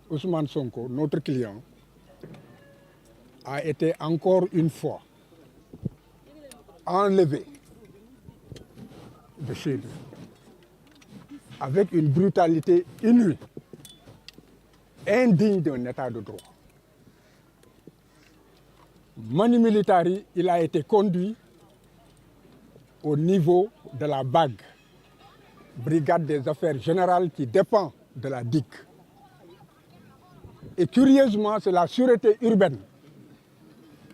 Ousmane Sonko, notre client, a été encore une fois enlevé de chez lui avec une brutalité inouïe, indigne d'un état de droit. Manu Militari, il a été conduit au niveau de la BAG, Brigade des Affaires Générales qui dépend de la DIC. Et curieusement, c'est la sûreté urbaine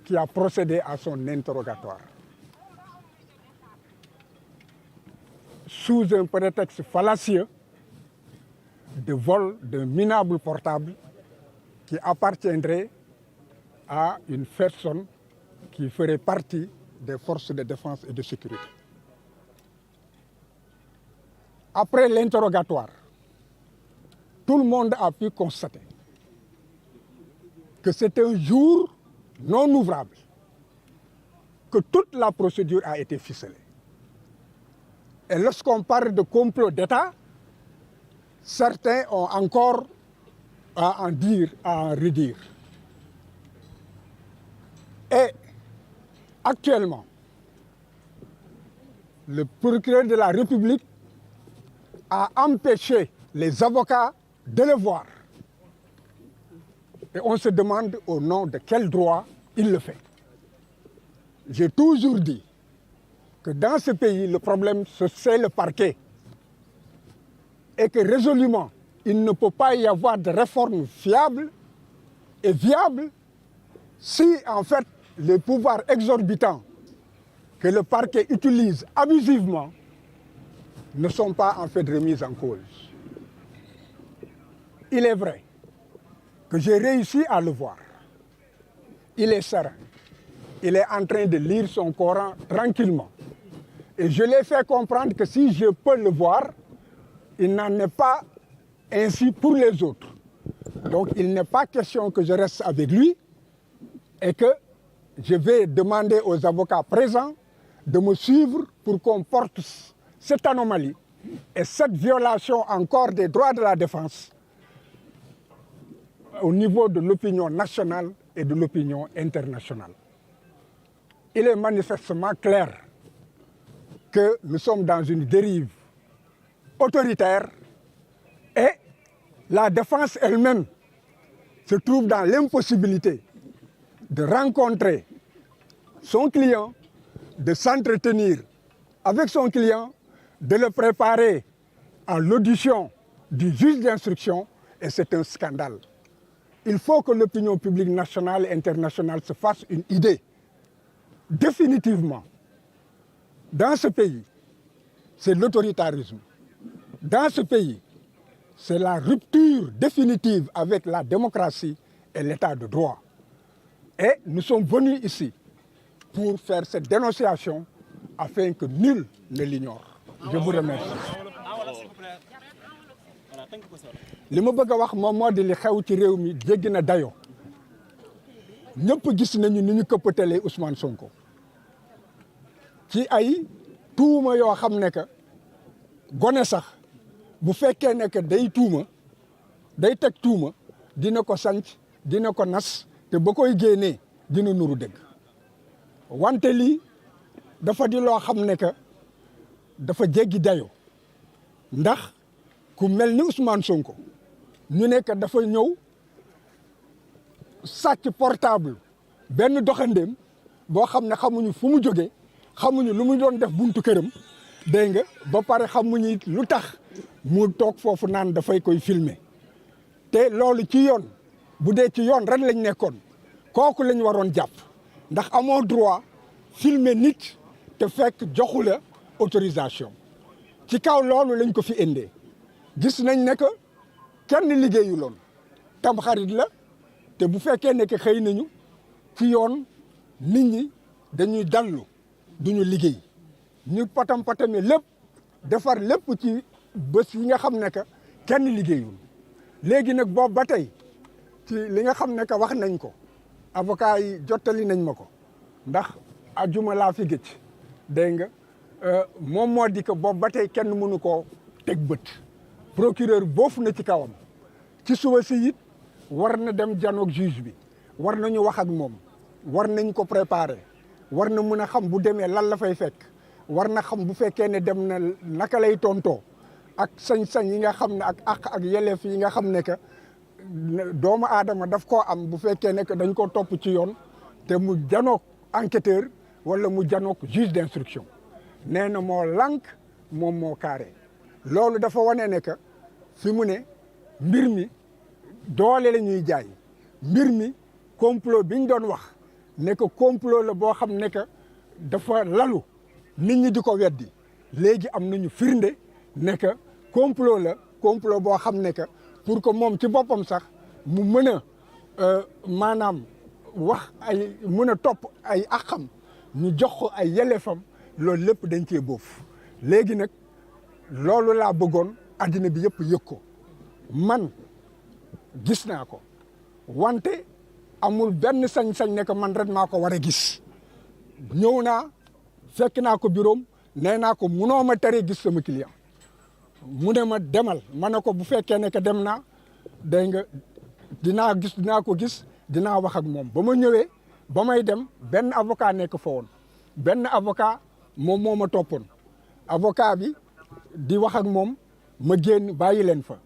qui a procédé à son interrogatoire. Sous un prétexte fallacieux de vol d'un minable portable qui appartiendrait à une personne qui ferait partie des forces de défense et de sécurité. Après l'interrogatoire, tout le monde a pu constater que c'est un jour non ouvrable, que toute la procédure a été ficelée. Et lorsqu'on parle de complot d'État, certains ont encore à en dire, à en redire. Et actuellement, le procureur de la République a empêché les avocats de le voir. Et on se demande au nom de quel droit il le fait. J'ai toujours dit que dans ce pays, le problème, c'est le parquet. Et que résolument, il ne peut pas y avoir de réforme fiable et viable si, en fait, les pouvoirs exorbitants que le parquet utilise abusivement ne sont pas, en fait, remis en cause. Il est vrai que j'ai réussi à le voir. Il est serein. Il est en train de lire son Coran tranquillement. Et je l'ai fait comprendre que si je peux le voir, il n'en est pas ainsi pour les autres. Donc il n'est pas question que je reste avec lui et que je vais demander aux avocats présents de me suivre pour qu'on porte cette anomalie et cette violation encore des droits de la défense au niveau de l'opinion nationale et de l'opinion internationale. Il est manifestement clair que nous sommes dans une dérive autoritaire et la défense elle-même se trouve dans l'impossibilité de rencontrer son client, de s'entretenir avec son client, de le préparer à l'audition du juge d'instruction, et c'est un scandale. Il faut que l'opinion publique nationale et internationale se fasse une idée. Définitivement, dans ce pays, c'est l'autoritarisme. Dans ce pays, c'est la rupture définitive avec la démocratie et l'état de droit. Et nous sommes venus ici pour faire cette dénonciation afin que nul ne l'ignore. Je vous remercie. li ma bëgg a wax moom moo di li xew ci réew mi jéggi na dayoo ñëpp gis nañu ni ñu këppatalee Ousmane Sonko ci ay tuuma yoo xam ne que gone sax bu fekkee ne que day tuuma day teg tuuma dina ko sanc dina ko nas te ba koy génnee dina nuru dëgg wante lii dafa di loo xam ne que dafa jéggi dayoo ndax ku mel ni Ousmane Sonko ñu ne que dafa ñëw sàcc portable benn doxandéem boo xam ne xamuñu fu mu jógee xamuñu lu mu doon def buntu këram dégg nga ba pare xamuñu lu tax mu toog foofu naan dafay koy filmer te loolu ci yoon bu dee ci yoon ren lañ nekkoon kooku lañ waroon jàpp ndax amoo droit filmer nit te fekk joxu la autorisation ci kaw loolu lañ ko fi indee gis nañ ne que kenn liggéeyuloon tam xarit la te bu fekkee ne que xëy nañu ci yoon nit ñi dañuy dallu duñu liggéey ñu patam-patame lépp defar lépp ci bés yi nga xam ne que kenn liggéeyul léegi nag boobu ba tey ci li nga xam ne que wax nañ ko avocat yi jottali nañ ma ko ndax ajuma laa fi gëj dégg nga moom moo di que boobu ba tey kenn mënu koo teg bët procureur boofu na ci kawam ci suba si it war na dem janoog juge bi war nañu wax ak moom war nañ ko préparer war na mën a xam bu demee lan la fay fekk war na xam bu fekkee ne dem na naka lay tontoo ak sañ-sañ yi nga xam ne ak àq ak yelleef yi nga xam ne que doomu aadama daf koo am bu fekkee ne que dañ ko topp ci yoon te mu janoog enquêteur wala mu janoog juge d'instruction nee na moo lànk moom moo carré loolu dafa wane ne que fi mu ne mbir mi doole la ñuy jaay mbir mi complot bi ñu doon wax ne que complot la boo xam ne que dafa lalu nit ñi di ko weddi léegi am nañu firnde ne que complot la complot boo xam ne que pour que moom ci boppam sax mu mën a maanaam wax ay mën a topp ay àqam ñu jox ko ay yelleefam loolu lépp dañ cee boof léegi nag loolu laa bëggoon addina bi yëpp yëg ko man gis naa ko wante amul benn sañ-sañ ne que man rek maa ko war a gis ñëw naa fekk naa ko bureau nee naa ko munoo ma tere gis sama client mu ne ma demal ma ne ko bu fekkee ne que dem naa dégg nga dinaa ko gis dinaa wax ak moom ba ma ñëwee ba may dem benn avocat nekk fa woon benn avocat moom moo ma toppoon avocat bi di wax ak moom ma génn bàyyi leen fa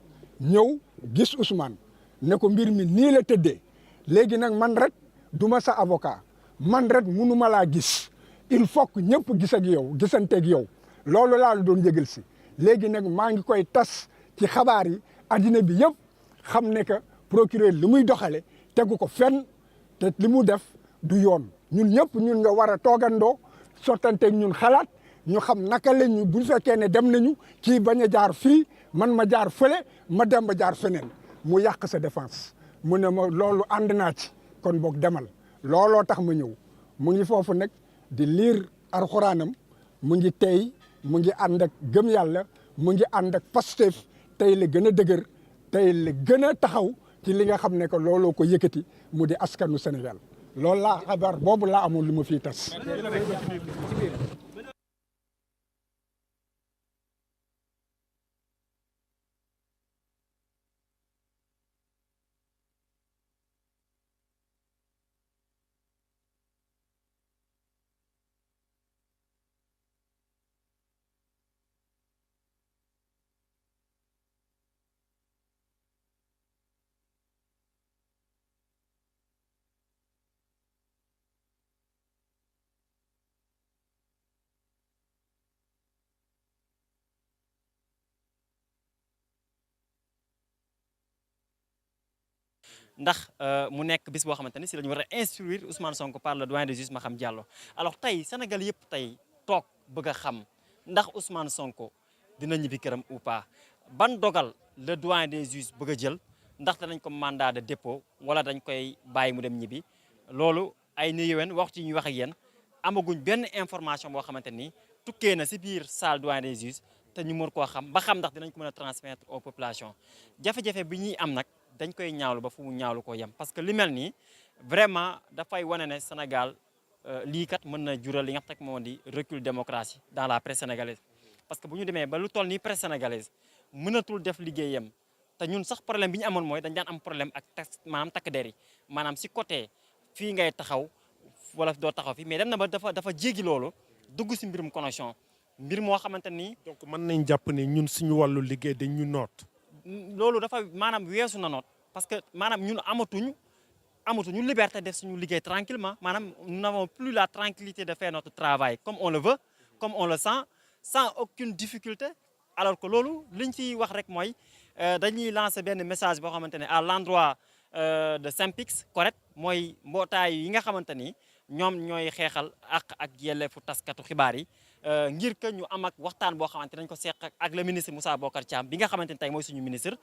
ñëw gis Ousmane ne ko mbir mi nii la tëddee léegi nag man rek du ma sa avocat man rek munuma laa gis il faut que ñëpp gis ak yow gisanteeg yow loolu laa la doon yëgal si léegi nag maa ngi koy tas ci xabaar yi addina bi yëpp xam ne que procureur li muy doxale tegu ko fenn te li mu def du yoon ñun ñëpp ñun nga war a toogandoo sottanteeg ñun xalaat ñu xam naka la ñu bu fekkee ne dem nañu kii bañ a jaar fii man ma jaar fële ma dem ba jaar feneen mu yàq sa défense mu ne ma loolu ànd naa ci kon boog demal looloo tax ma ñëw mu ngi foofu nag di liir alxuraanam mu ngi tey mu ngi ànd ak gëm yàlla mu ngi ànd ak Pastef tey la gën a dëgër tey la gën a taxaw ci li nga xam ne que looloo ko yëkkati mu di askanu Sénégal loolu laa xabaar boobu laa amoon lu ma fii tas. ndax mu nekk bis boo xamante ni si la ñu war a instruire Ousmane Sonko par le doyen des juges Maham Diallo alors tey Sénégal yëpp tey toog bëgg a xam ndax Ousmane Sonko dina ñibbi këram ou pas ban dogal le doyen des juges bëgg a jël ndax danañ ko mandat de dépôt wala dañ koy bàyyi mu dem ñibbi loolu ay ni yéwén waxtu yi ñuy wax ak yéen amaguñ benn information boo xamante ni tukkee na si biir salle doyen des juges te ñu mën koo xam ba xam ndax dinañ ko mën a transmettre aux populations jafe-jafe bi ñuy am nag dañ koy ñaawlu ba fu mu ñaawlu ko yem parce que li mel nii vraiment dafay wane ne Sénégal lii kat mën na jural li nga xam ne moo di recul démocratie dans la presse sénégalaise. parce que bu ñu demee ba lu toll nii presse sénégalaise mënatul def liggéeyam te ñun sax problème bi ñu amoon mooy dañ daan am problème ak maanaam takk der yi maanaam si côté fii ngay taxaw wala doo taxaw fi mais dem na ba dafa jéggi loolu dugg si mbirum connexion mbir moo xamante ni. donc mën nañ jàpp ne ñun suñu wàllu liggéey dañ ñu noot. loolu dafa maanaam weesu na noot parce que maanaam ñun amatuñu liberté def suñu liggéey tranquillement maanaam nous n'avons plus la tranquillité de faire notre travail comme on le veut comme on le sent sans aucune difficulté alors que loolu liñ ciy wax rek mooy dañuy lancer benn message boo xamante ne à l'endroit de SYNPICS correct mooy mbootaay yi nga xamante ni ñoom ñooy xeexal ak yelleefu taskatu xibaar yi ngir que ñu am ak waxtaan boo xamante nañ ko seq ak le ministre Moussa Bocar Thiam bi nga xamante ni tey mooy suñu ministre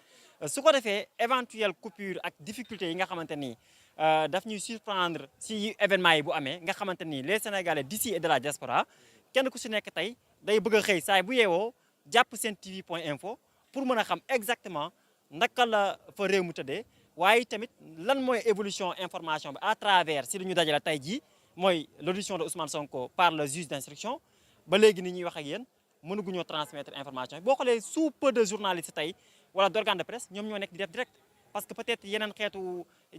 su ko defee éventuelle coupure ak difficulté yi nga xamante ni daf ñuy surprendre si événement yi bu amee nga xamante ni les Sénégalais d'ici et de la diaspora kenn ku si nekk tey day bëgg a xëy saay bu yeewoo jàpp seen tv.info pour mën a xam exactement naka la fa réew mu tëddee waaye tamit lan mooy évolution information bi à travers si li ñu dajale tey jii mooy l'audition de Ousmane Sonko par le juge d'instruction ba léegi ni ñuy wax ak yéen mënuguñoo transmettre information boo xoolee sous peu de journalistes tey wala d'organes de presse ñoom ñoo nekk di def direct parce que peut-être yeneen xeetu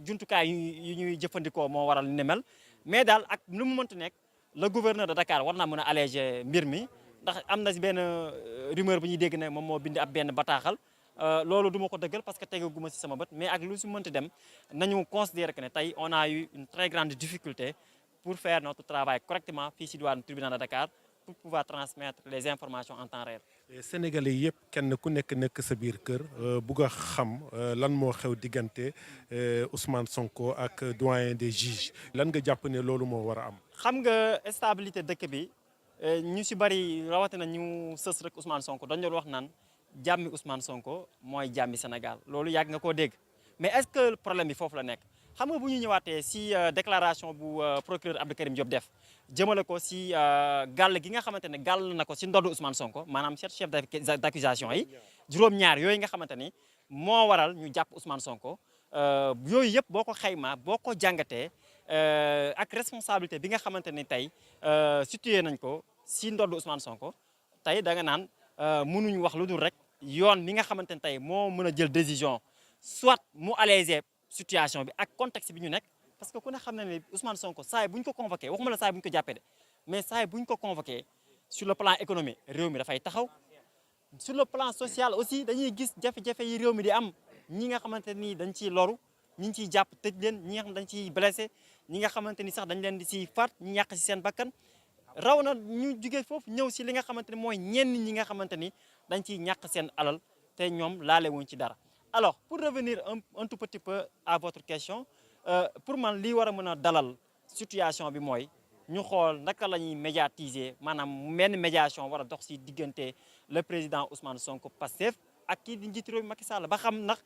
jumtukaay yu ñuy jëfandikoo moo waral ni mel mais daal ak lu mu mënti nekk le gouverneur de Dakar war naa mën a alléger mbir mi ndax am na si benn rumeur bu ñuy dégg ne moom moo bind ab benn bataaxal loolu du ma ko dëggal parce que tegaguma si sama bët mais ak lu si mënti dem nañu considérer que ne tey on a eu une très grande difficulté pour faire notre travail correctement fii si diwaanu tribunal de Dakar pour pouvoir transmettre les informations en temps réel. Sénégalais yëpp kenn ku nekk sa biir kër bugg a xam lan moo xew diggante Ousmane Sonko ak doyen des juges lan nga jàpp ne loolu moo war a am. xam nga stabilité dëkk bi ñu si bari rawatina ñu sës rek Ousmane Sonko dañu doon wax naan jàmmi Ousmane Sonko mooy jàmmi Sénégal loolu yàgg nga koo dégg mais est-ce que problème bi foofu la nekk. xam nga bu ñu ñëwaatee si déclaration bu procureur Abdou Karim Diop def jëmale ko si gàll gi nga xamante ne gàll na ko si ndoddu Ousmane Sonko maanaam chef d'accusation yi juróom-ñaar yooyu nga xamante ni moo waral ñu jàpp Ousmane Sonko yooyu yëpp boo ko xaymaa boo ko jàngatee ak responsabilité bi nga xamante ni tey situé nañ ko si ndoddu Ousmane Sonko tey da nga naan mënuñ wax lu dul rek yoon mi nga xamante ni tey moo mën a jël décision soit mu alléger situation bi ak contexte bi ñu nekk parce que ku ne xam na ne Ousmane Sonko saay bu ñu ko convoqué waxuma la saay bu ñu ko jàppee de mais saay bu ñu ko convoqué sur le plan économique réew mi dafay taxaw sur le plan social aussi dañuy gis jafe-jafe yi réew mi di am ñi nga xamante ni dañ ciy loru ñi ngi ciy jàpp tëj leen ñi nga xam dañ ciy blessé ñi nga xamante ni sax dañ leen di si faat ñi ñàkk si seen bakkan raw na ñu jugee foofu ñëw si li nga xamante ni mooy ñenn ñi nga xamante ni dañ ciy ñàkk seen alal te ñoom laale wuñ ci dara. Alors, pour revenir un tout petit peu à votre question, pour man li war a mën a dalal situation bi mooy ñu xool naka la ñuy médiatiser maanaam benn médiation war a dox si diggante le président Ousmane Sonko Pastef ak kii di njiitu réew mi Macky Sall ba xam ndax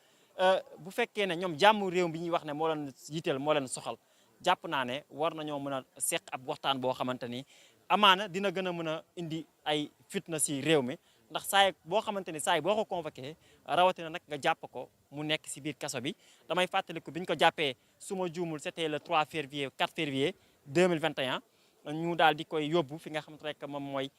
bu fekkee ne ñoom jàmm réew bi ñuy wax ne moo leen yitteel moo leen soxal jàpp naa ne war nañoo mën a seq ab waxtaan boo xamante ni amaana dina gën a mën a indi ay fitna si réew mi. ndax saay boo xamante ni saay boo ko convoqué rawatina nag nga jàpp ko mu nekk si biir kaso bi damay fàttaliku bi ñu ko jàppee su ma juumul c'était le 3 février 4 février 2021 ñu daal di koy yóbbu fi nga xamante rek moom mooy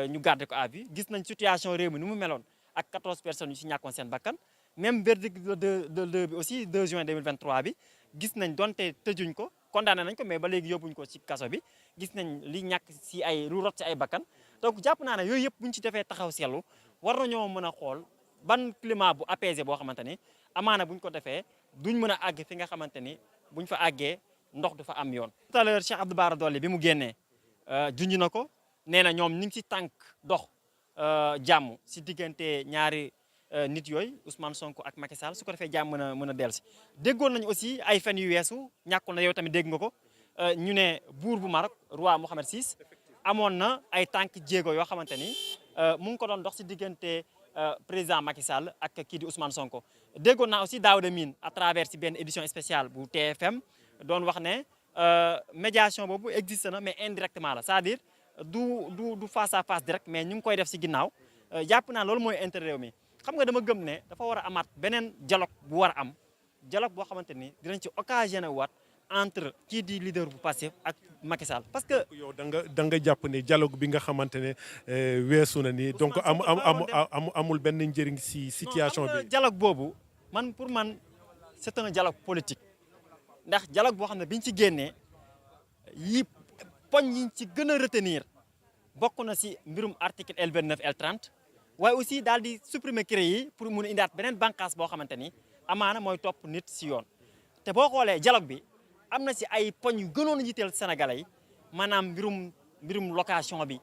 ñu garder ko à vue gis nañ situation réew mi ni mu meloon ak 14 personnes yu si ñàkkoon seen bakkan même verdict de bi aussi 2 juin 2023 bi gis nañ donte tëjuñ ko condamné nañ ko mais ba léegi yóbbuñ ko ci kaso bi gis nañ li ñàkk si ay lu rot si ay bakkan donc jàpp naa ne yooyu yëpp bu ñu ci defee taxaw seetlu war nañoo mën a xool ban climat bu apaisé boo xamante ni amaana bu ñu ko defee duñ mën a àgg fi nga xamante ni buñ fa àggee ndox du fa am yoon. Tout à l'heure Cheikh Abdou Bara Dolly bi mu génnee junj na ko nee na ñoom ñu ngi ci tànk dox jàmm si diggante ñaari nit yooyu Ousmane Sonko ak Macky Sall su ko defee jàmm mën a dellusi. déggoon nañu aussi ay fen yu weesu ñàkkul na yow tamit dégg nga ko ñu ne buur bu Maroc roi Mohammed VI. amoon na ay tànk jéego yoo xamante ni mu ngi ko doon dox si diggante président Macky Sall ak kii di Ousmane Sonko déggoon naa aussi Daouda Mine à travers si benn édition spéciale bu TFM doon wax ne médiation boobu existe na mais indirectement la c'est-à-dire du face à face direct mais ñu ngi koy def si ginnaaw jàpp naa loolu mooy intérêt réew mi xam nga dama gëm ne dafa war a amaat beneen dialogue bu war a am dialogue boo xamante ni dinañ ci occasionné waat entre kii di leader bu Pastef ak Macky Sall parce que. yow da nga jàpp ne dialogue bi nga xamante ne weesu na ni donc amul benn njëriñ si situation bi. dialogue boobu man pour man c'est un dialogue politique ndax dialogue boo xam ne biñ ci génnee yi poñ yi ci gën a retenir bokk na si mbirum article L29 L30 waaye aussi daal di supprimer CREI yi pour mun a indaat beneen bànqaas boo xamante ni amaana mooy topp nit si yoon te boo xoolee dialogue bi. am na si ay poñ yu gënoon a jiiteel Sénégalais yi maanaam mbirum location bi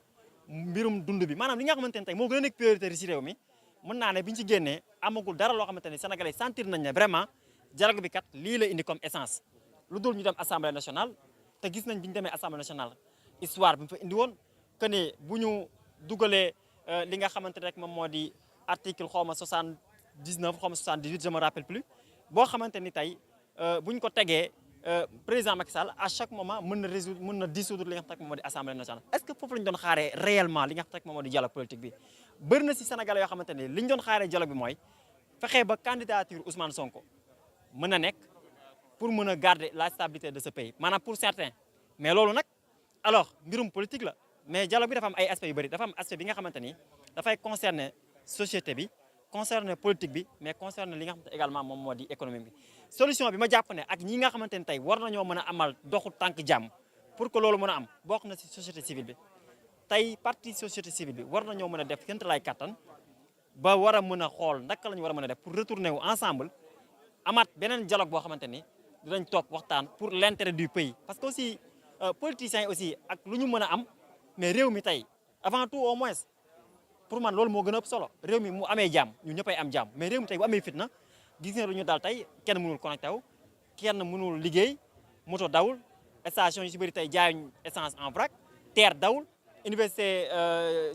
mbirum dund bi maanaam li nga xamante ne tey moo gën a nekk priorité si réew mi mën naa ne bi ñu ci génnee amagul dara loo xamante ne Sénégalais sentir nañ ne vraiment dialogue bi kat lii la indi comme essence lu dul ñu dem assemblée nationale te gis nañ bi ñu demee assemblée nationale histoire bi mu fa indi woon que ne bu ñu dugalee li nga xamante ne rek moom moo di article xaw ma 79 xaw ma 78 je me rappelle plus boo xamante ni tey bu ñu ko tegee président Macky Sall à chaque moment mën na dissoudre li nga xam ne moom moo di assemblée nationale est-ce que foofu la ñu doon xaaree réellement li nga xam ne moom moo di dialogue politique bi bëri na si Sénégalais yoo xamante ne li ñu doon xaaree dialogue bi mooy fexe ba candidature Ousmane Sonko mën a nekk pour mën a garder la stabilité de ce pays maanaam pour certains mais loolu nag alors mbirum politique la mais dialogue bi dafa am ay aspects yu bëri dafa am aspect bi nga xamante ni dafay concerner société bi concerné politique bi mais concerné li nga xamante également moom moo di économie bi solution bi ma jàpp ne ak ñi nga xamante ne tey war nañoo mën a amal doxu tànk jàmm pour que loolu mën a am bokk na ci société civile bi tey parti société civile bi war nañoo mën a def kénta lay kattan ba war a mën a xool naka la ñu war a mën a def pour retourner wu ensemble amaat beneen dialogue boo xamante ni dinañ toog waxtaan pour l'intérêt du pays parce que aussi politiciens yi aussi ak lu ñu mën a am mais réew mi tey avant tout au moins pour man loolu moo gën a ëpp solo réew mi mu amee jàmm ñu ñëppay am jàmm mais réew mi tey bu amee fitna gis nga lu ñu daal tey kenn mënul connecté wu kenn mënul liggéey moto dawul station yu si bëri tey jaayuñ essence en vrac terre dawul université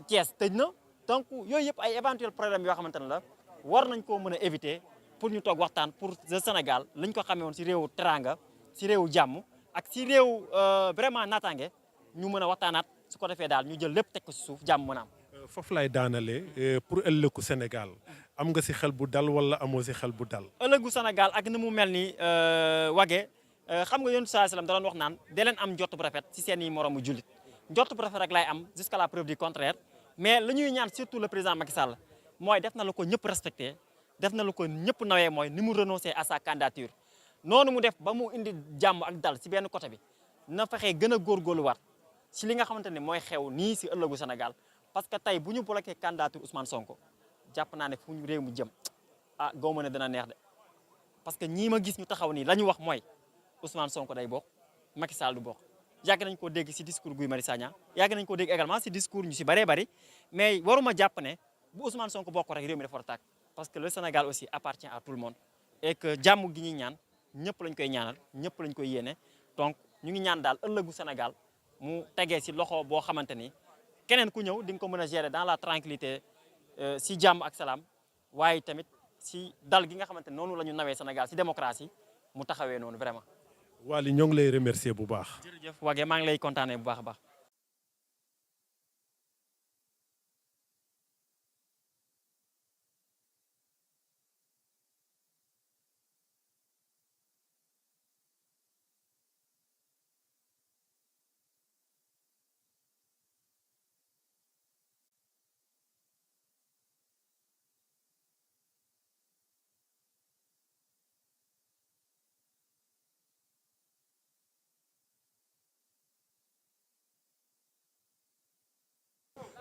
Thiès tëj na donc yooyu yëpp ay éventuel problème yoo xamante ne la war nañ koo mën a éviter pour ñu toog waxtaan pour le Sénégal lañ ko xamee woon si réewu teranga si réewu jàmm ak si réew vraiment naataange ñu mën a waxtaanaat su ko defee daal ñu jël lépp teg ko si suuf jàmm mën a am. foofu lay daanalee pour ëllëgu Sénégal am nga si xel bu dal wala amoo si xel bu dal. ëllëgu Sénégal ak ni mu mel ni wage xam nga yonent sallallahu alayhi wasallam da doon wax naan dee leen am njott bu rafet si seen i moromu jullit njott bu rafet rek lay am jusqu'à la preuve du contraire mais la ñuy ñaan surtout le président Macky Sall mooy def na la ko ñëpp respecté def na la ko ñëpp nawee mooy ni mu renoncé à sa candidature noonu mu def ba mu indi jàmm ak dal si benn côté bi na fexe gën a góorgóorluwaat si li nga xamante ne mooy xew nii si ëllëgu Sénégal parce que tey bu ñu bloqué candidature Ousmane Sonko jàpp naa ne fu ñu réew mu jëm ah gaw ma ne dana neex de parce que ñii ma gis ñu taxaw nii la ñu wax mooy Ousmane Sonko day bokk Macky Sall du bokk yàgg nañ koo dégg si discours Guy Marius Sagna yàgg nañ koo dégg également si discours ñu si bëree bëri mais waruma jàpp ne bu Ousmane Sonko bokk rek réew mi dafa war a tàkk parce que le Sénégal aussi appartient à tout le monde et que jàmm gi ñuy ñaan ñëpp lañ koy ñaanal ñëpp lañ koy yéene donc ñu ngi ñaan daal ëllëgu Sénégal mu tegee si loxo boo xamante ni keneen ku ñëw di nga ko mën a gérer dans la tranquillité si jàmm ak salaam waaye tamit si dal gi nga xamante ne noonu la ñu nawee Sénégal si démocratie mu taxawee noonu vraiment. Waly ñoo ngi lay remercier bu baax. jërëjëf Wagué maa ngi lay kontaanee bu baax a baax.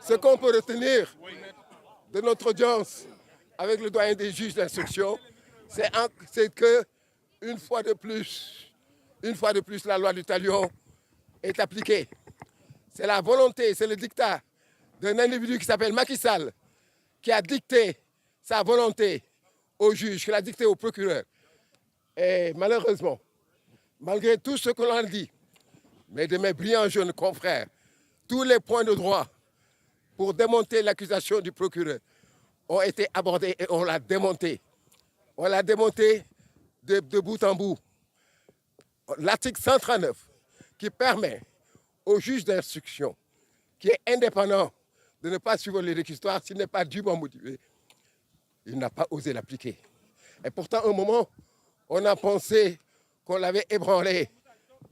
Ce qu'on peut retenir de notre audience avec le doyen des juges d'instruction, c'est que une fois de plus, la loi du talion est appliquée. C'est la volonté, c'est le dictat d'un individu qui s'appelle Macky Sall qui a dicté sa volonté au juge, qui l'a dicté au procureur. Et malheureusement, malgré tout ce que l'on a dit, mais de mes brillants jeunes confrères, tous les points de droit pour démonter l'accusation du procureur ont été abordés et on l'a démonté. On l'a démonté de bout en bout. L'article 139 qui permet au juge d'instruction, qui est indépendant, de ne pas suivre les réquisitoires s'il n'est pas dûment motivé, il n'a pas osé l'appliquer. Et pourtant, à un moment, on a pensé qu'on l'avait ébranlé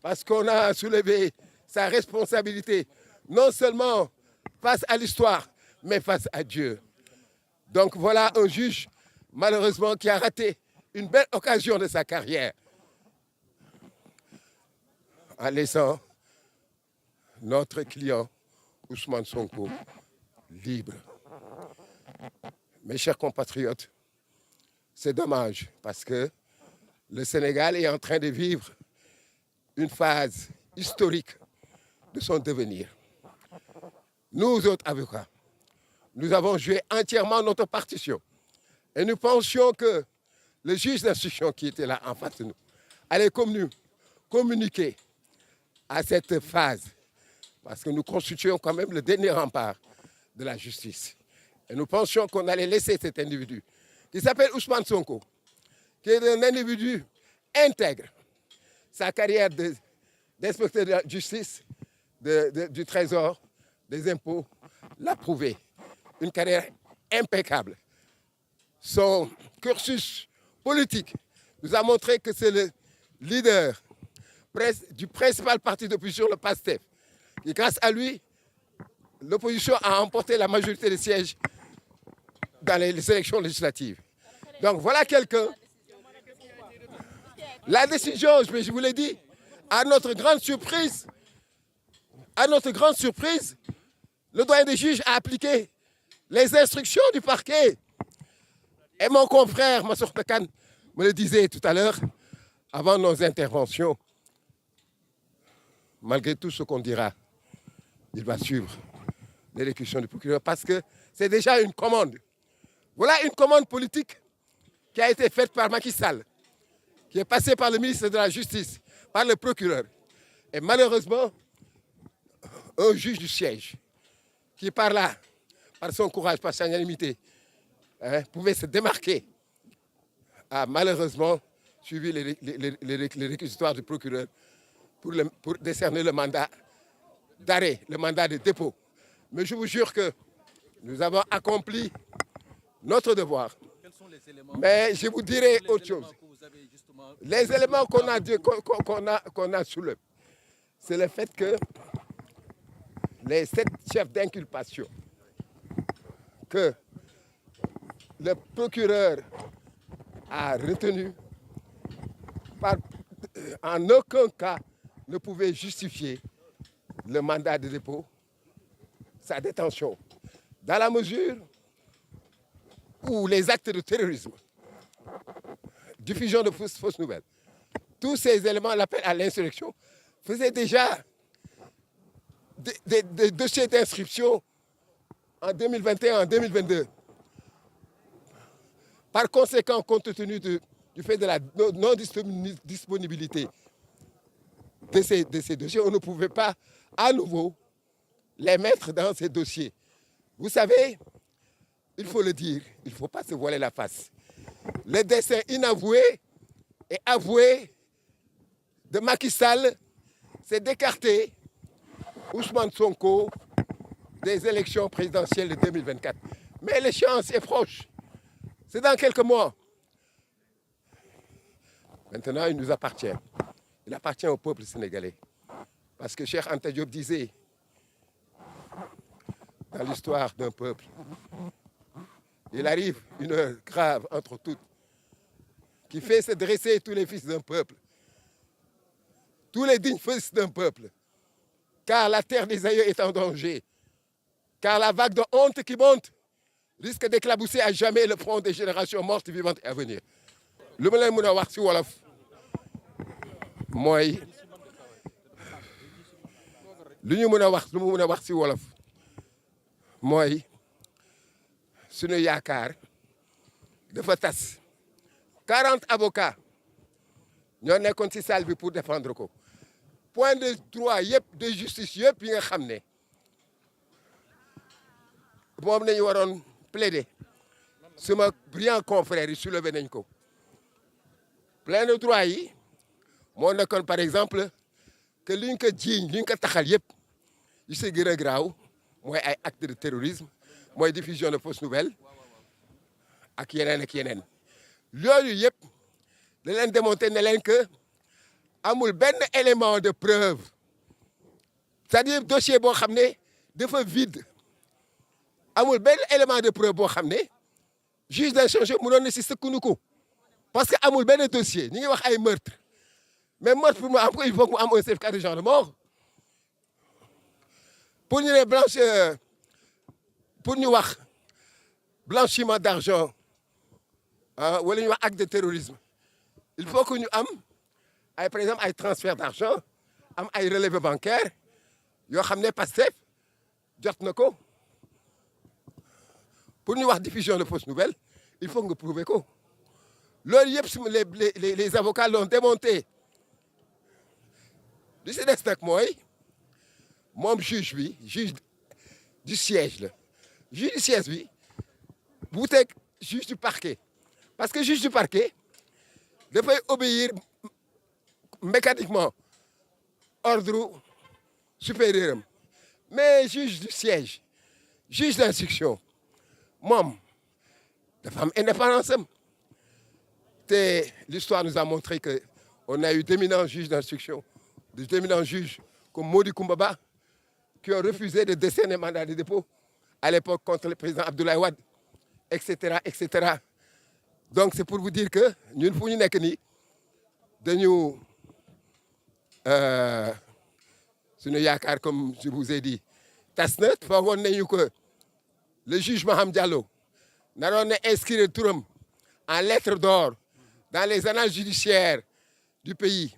parce qu'on a soulevé sa responsabilité, non seulement face à l'histoire, mais face à Dieu. Donc voilà un juge, malheureusement, qui a raté une belle occasion de sa carrière en laissant notre client, Ousmane Sonko, libre. Mes chers compatriotes, c'est dommage parce que le Sénégal est en train de vivre une phase historique de son devenir. Nous autres avocats, nous avons joué entièrement notre partition et nous pensions que le juge d'instruction qui était là en face de nous allait communiquer à cette phase parce que nous constituons quand même le dernier rempart de la justice. Et nous pensions qu'on allait laisser cet individu qui s'appelle Ousmane Sonko, qui est un individu intègre. Sa carrière d'inspecteur de la justice, du Trésor, des impôts, l'a prouvé. Une carrière impeccable. Son cursus politique nous a montré que c'est le leader du principal parti d'opposition, le PASTEF. Et grâce à lui, l'opposition a remporté la majorité des sièges dans les élections législatives. Donc voilà quelqu'un. La décision, je vous l'ai dit, à notre grande surprise, le doyen des juges a appliqué les instructions du parquet. Et mon confrère Massour Kane me le disait tout à l'heure, avant nos interventions, malgré tout ce qu'on dira, il va suivre l'élocution du procureur parce que c'est déjà une commande. Voilà une commande politique qui a été faite par Macky Sall, qui est passée par le ministre de la Justice, par le procureur. Et malheureusement, un juge du siège qui, par là, par son courage, par sa unanimité, pouvait se démarquer, a malheureusement suivi les réquisitoires du procureur pour décerner le mandat d'arrêt, le mandat de dépôt. Mais je vous jure que nous avons accompli notre devoir. Mais je vous dirai autre chose. Les éléments qu'on a soulevés, c'est le fait que les 7 chefs d'inculpation que le procureur a retenus, en aucun cas ne pouvaient justifier le mandat de dépôt, sa détention, dans la mesure où les actes de terrorisme, diffusion de fausses nouvelles, tous ces éléments, l'appel à l'insurrection, faisaient déjà des dossiers d'inscription en 2021, en 2022. Par conséquent, compte tenu du fait de la non-disponibilité de ces dossiers, on ne pouvait pas à nouveau les mettre dans ces dossiers. Vous savez, il faut le dire, il ne faut pas se voiler la face. Le dessein inavoué et avoué de Macky Sall, c'est d'écarter Ousmane Sonko des élections présidentielles de 2024. Mais l'échéance est proche. C'est dans quelques mois. Maintenant, il nous appartient. Il appartient au peuple sénégalais. Parce que Cheikh Anta Diop disait, dans l'histoire d'un peuple, il arrive une heure grave entre toutes, qui fait se dresser tous les fils d'un peuple, tous les dignes fils d'un peuple, car la terre des aïeux est en danger, car la vague de honte qui monte risque d'éclabousser à jamais le front des générations mortes, vivantes et à venir. lu ma leen mën a wax ci wolof mooy lu ñu mën a wax lu mu mën a wax ci wolof mooy suñu yaakaar dafa tas 40 avocats ñoo nekkoon ci salle bi pour défendre ko point de droit yëpp de justice yëpp yi nga xam ne moom nañu waroon plaider suma brillant confrère yi soulevé nañ ko plein de droit yi moo nekkoon par exemple que liñ ko jiiñ liñ ko taxal yëpp yi si gën a graaw mooy ay acte de terrorisme mooy diffusion de fausses nouvelles ak yeneen loolu yëpp da leen démontré ne leen que amul benn élément de preuve c'est-à-dire dossier boo xam ne dafa vide amul benn élément de preuve boo xam ne juge d'instruction mënoon na si sukkandiku parce que amul benn dossier ñu ngi wax ay meurtre mais meurtre pour mu am ko il faut que mu am un certificat de genre de mort pour ñu ne pour ñu wax blanchiment d'argent ah wala ñu wax acte de terrorisme il faut que ñu am ay par exemple ay transfert d'argent am ay relevé bancaire yoo xam ne Pastef jot na ko pour ñu wax diffusion de fausses nouvelles il faut nga prouver ko loolu yëpp les avocats l'ont démonté li si des nag mooy moom juge bi juge du siège la juge du siège bi bu teg juge du parquet parce que juge du parquet dafay obéir mécaniquement ordre supérieur am mais juge du siège juge d'instruction moom dafa am indépendance am te l'histoire nous a montré que on a eu d'éminents juges d'instruction d'éminents juges comme Mody Coumba Ba qui ont refusé de décerner mandat de dépôt à l'époque contre le président Abdoulaye Wade etc., etc. Donc c'est pour vous dire que ñun fu ñu nekk nii dañu suñu yaakaar comme je vous ai dit tas na foogoon nañu que le juge Maham Diallo naroon na inscrire turam en lettres d'or dans les annales judiciaires du pays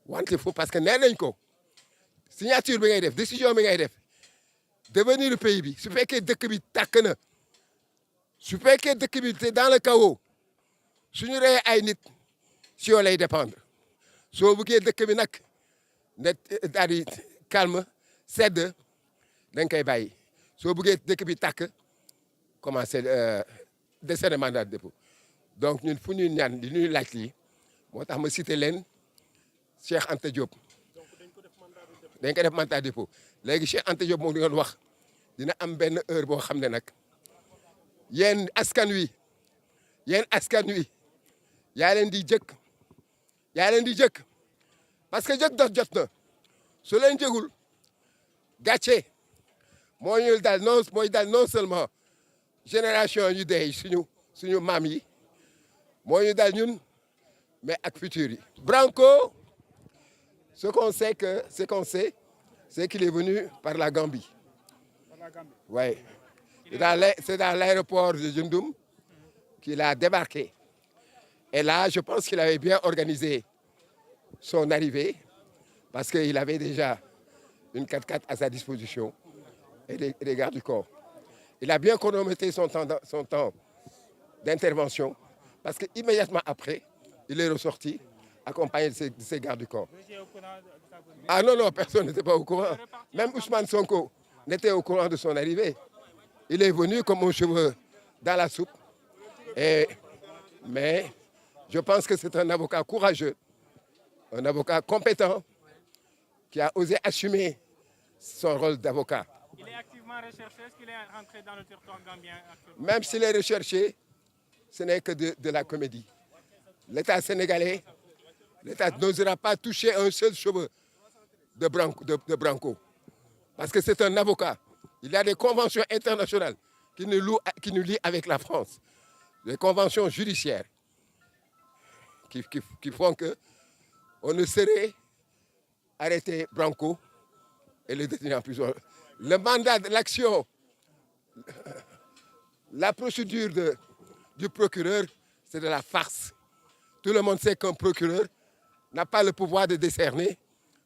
wante foofu parce que nee nañ ko signature bi ngay def décision bi ngay def devenir le pays bi su fekkee dëkk bi tàkk na su fekkee dëkk bi te dans le chaos suñu reyee ay nit si yow lay dépendre soo bëggee dëkk bi nag ne daal di calme sedd da nga koy bàyyi soo bëggee dëkk bi tàkk commencé décerner mandat de dépôt donc ñun fu ñuy ñaan di ñuy laaj lii moo tax ma cité leen Cheikh Anta Diop dañ ko def mandat de dépôt léegi Cheikh Anta Diop moom di doon wax dina am benn heure boo xam ne nag yéen askan wi yaa leen di jëkk parce que jëkk dox jot na su leen jëgul gàcce mooy dal non seulement génération yu dee suñu maam yi moo ñu dal ñun mais ak futur yi. Branco ce qu'on sait c'est qu'il est venu par la Gambie. Oui. C'est dans l'aéroport de Djundoum qu'il a débarqué. Et là, je pense qu'il avait bien organisé son arrivée parce qu'il avait déjà une 4x4 à sa disposition et des gardes du corps. Il a bien chronométré son temps d'intervention parce qu'immédiatement après, il est ressorti accompagné de ses gardes du corps. Ah non, personne n'était pas au courant. Même Ousmane Sonko n'était au courant de son arrivée. Il est venu comme un cheveu dans la soupe. Mais je pense que c'est un avocat courageux, un avocat compétent qui a osé assumer son rôle d'avocat. Il est activement recherché. Est-ce qu'il est rentré dans le territoire gambien actuellement? Même s'il est recherché, ce n'est que de la comédie. L'État sénégalais, l'État n'osera pas toucher un seul cheveu de Branco. Parce que c'est un avocat. Il y a des conventions internationales qui nous lient avec la France. Des conventions judiciaires qui font qu'on ne saurait arrêter Branco et le détenir en prison. Le mandat de l'action, la procédure du procureur, c'est de la farce. Tout le monde sait qu'un procureur n'a pas le pouvoir de décerner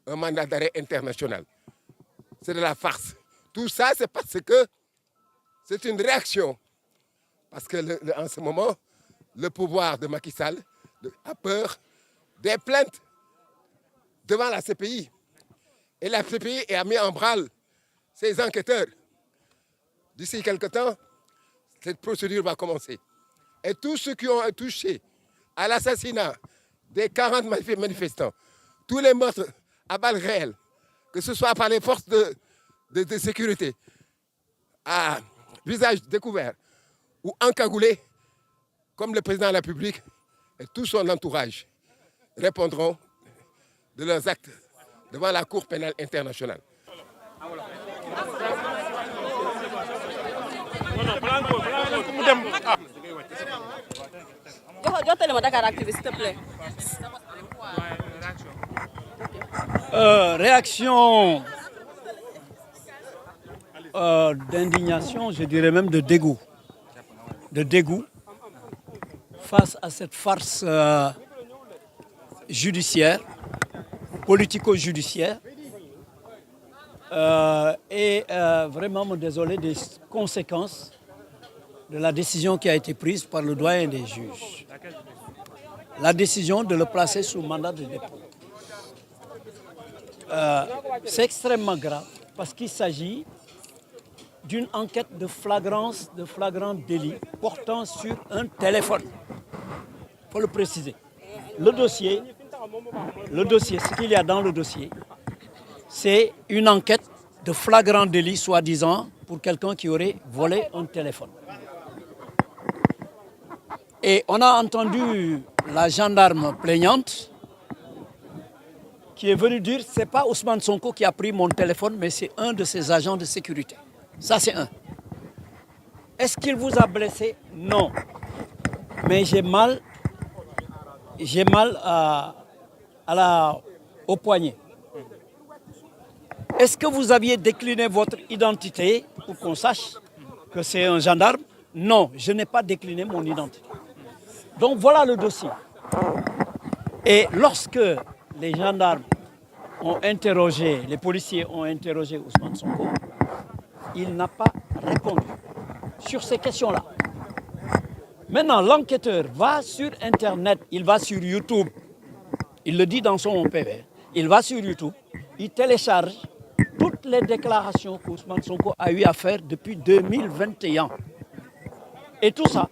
un mandat d'arrêt international. C'est de la farce. Tout ça, c'est parce que c'est une réaction. Parce que en ce moment, le pouvoir de Macky Sall a peur des plaintes devant la CPI. Et la CPI a mis en branle ses enquêteurs. D'ici quelque temps, cette procédure va commencer. Et tous ceux qui ont touché à l'assassinat des 40 manifestants, tous les meurtres à balles réelles, que ce soit par les forces de sécurité, à visage découvert ou encagoulé, comme le président de la République et tout son entourage répondront de leurs actes devant la Cour pénale internationale. Réaction d'indignation, je dirais même de dégoût. De dégoût face à cette farce judiciaire, politico-judiciaire, et vraiment me désoler des conséquences de la décision qui a été prise par le doyen des juges. La décision de le placer sous mandat de dépôt. C'est extrêmement grave parce qu'il s'agit d'une enquête de flagrant délit portant sur un téléphone. Il faut le préciser. Le dossier, ce qu'il y a dans le dossier, c'est une enquête de flagrant délit, soi-disant, pour quelqu'un qui aurait volé un téléphone. Et on a entendu la gendarme plaignante qui est venue dire c'est pas Ousmane Sonko qui a pris mon téléphone, mais c'est un de ses agents de sécurité. Ça, c'est un. Est-ce qu'il vous a blessé? Non. Mais j'ai mal au poignet. Est-ce que vous aviez décliné votre identité pour qu'on sache que c'est un gendarme? Non, je n'ai pas décliné mon identité. Donc voilà le dossier. Et lorsque les gendarmes ont interrogé, les policiers ont interrogé Ousmane Sonko, il n'a pas répondu sur ces questions-là. Maintenant, l'enquêteur va sur Internet, il va sur YouTube, il le dit dans son PV, il va sur YouTube, il télécharge toutes les déclarations qu'Ousmane Sonko a eu à faire depuis 2021. Et tout ça,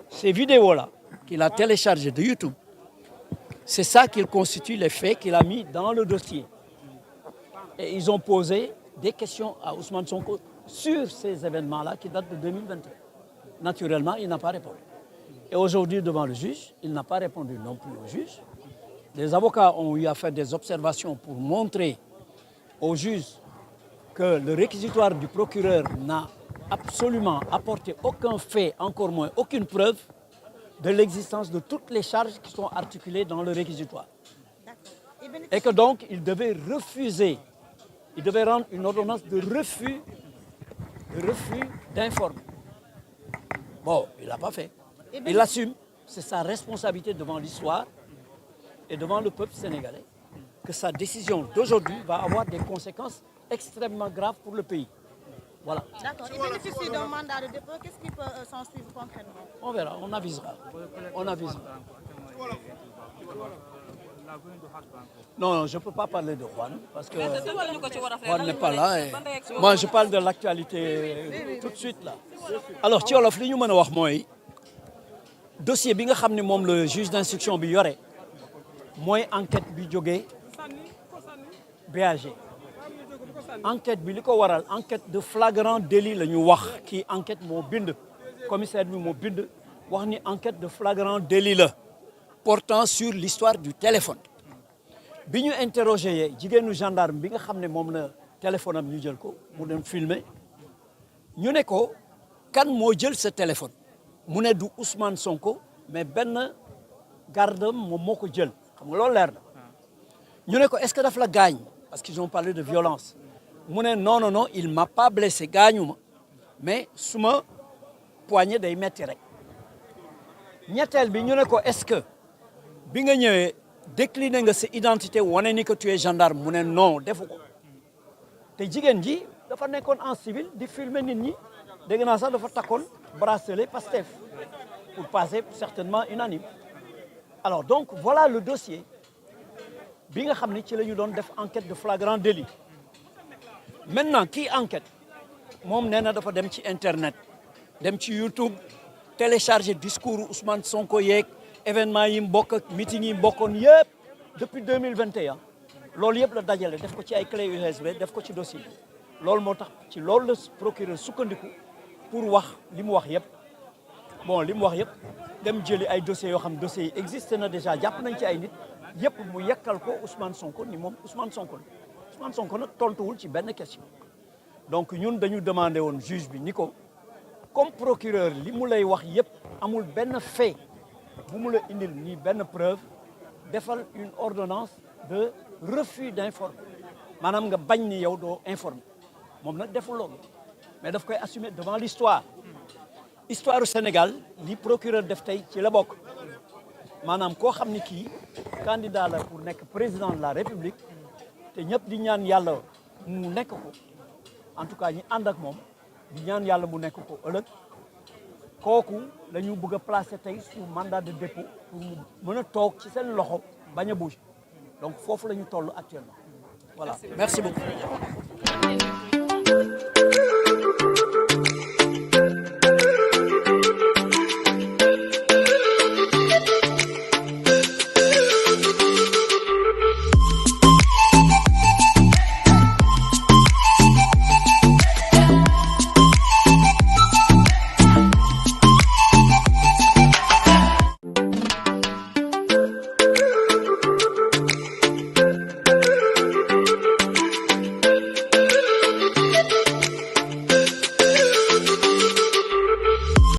ces vidéos-là qu'il a téléchargées de YouTube, c'est ça qui constitue les faits qu'il a mis dans le dossier. Et ils ont posé des questions à Ousmane Sonko sur ces événements-là qui datent de 2021. Naturellement, il n'a pas répondu. Et aujourd'hui, devant le juge, il n'a pas répondu non plus au juge. Les avocats ont eu à faire des observations pour montrer au juge que le réquisitoire du procureur n'a absolument apporté aucun fait, encore moins aucune preuve de l'existence de toutes les charges qui sont articulées dans le réquisitoire. Et que donc, il devait refuser, il devait rendre une ordonnance de refus d'informer. Bon, il ne l'a pas fait. Il assume, c'est sa responsabilité devant l'histoire et devant le peuple sénégalais, que sa décision d'aujourd'hui va avoir des conséquences extrêmement graves pour le pays. Voilà. D'accord. Il bénéficie d'un mandat de dépôt. Qu'est-ce qui peut s'en suivre concrètement? On verra, on avisera. On avisera. Non, je ne peux pas parler de Juan parce que Juan n'est pas là. Et moi, je parle de l'actualité tout de suite là. Alors, ci wolof li ñu mën a wax mooy dossier bi nga xam ne moom le juge d'instruction bi yore mooy enquête bi jógee BAG. Enquête bi li ko waral enquête de flagrant délit la ñu wax kii enquête moo bind commissaire bi moo bind wax ni enquête de flagrant délit la portant sur l'histoire du téléphone. bi ñu interrogé jigéenu gendarme bi nga xam ne moom la téléphone am ñu jël ko mu dem filmer ñu ne ko kan moo jël sa téléphone mu ne du Ousmane Sonko mais benn gardam moom moo ko jël xam nga loolu leer na ñu ne ko est-ce que daf la gaañ parce qu'ils ont parlé de violence mu ne non non non il m'a pas blessé gaañu ma mais suma poignet day metti rek ñetteel bi ñu ne ko est-ce que bi nga ñëwee décliné nga sa identité wane ni que tu es gendarme mu ne non defu ko te jigéen ji dafa nekkoon en civil di filmer nit ñi dégg naa sax dafa takkoon bracelet Pastef pour passer certainement unanime alors donc voilà le dossier bi nga xam ne ci la ñu doon def enquête de flagrant délit maintenant kii enquête moom nee na dafa dem ci internet dem ci YouTube télécharger discours Ousmane Sonko yeeg événement yi mu bokk ak meeting yi mu bokkoon yëpp depuis 2021 loolu yëpp la dajale def ko ci ay clé USB def ko ci dossier bi loolu moo tax ci loolu la procureur sukkandiku pour wax li mu wax yëpp bon li mu wax yëpp dem jëli ay dossiers yoo xam dossiers yi existé na déjà jàpp nañ ci ay nit yëpp mu yekkal ko Ousmane Sonko ni moom Ousmane Sonko la Ousmane Sonko nag tontuwul ci benn question donc ñun dañu demandé woon juge bi ni ko comme procureur li mu lay wax yëpp amul benn fait bu mu la indil ni benn preuve defal une ordonnance de refus d'informer maanaam nga bañ ni yow doo informer moom nag deful loolu mais daf koy assumer devant l'histoire histoire du Sénégal li procureur def tey ci la bokk maanaam koo xam ni kii candidat la pour nekk président de la République te ñëpp di ñaan yàlla mu nekk ko en tout cas ñi ànd ak moom di ñaan yàlla mu nekk ko ëllëg kooku la ñu bëgg a placer tey sous mandat de dépôt pour mu mën a toog ci seen loxo bañ a bouger donc foofu la ñu toll actuellement voilà merci beaucoup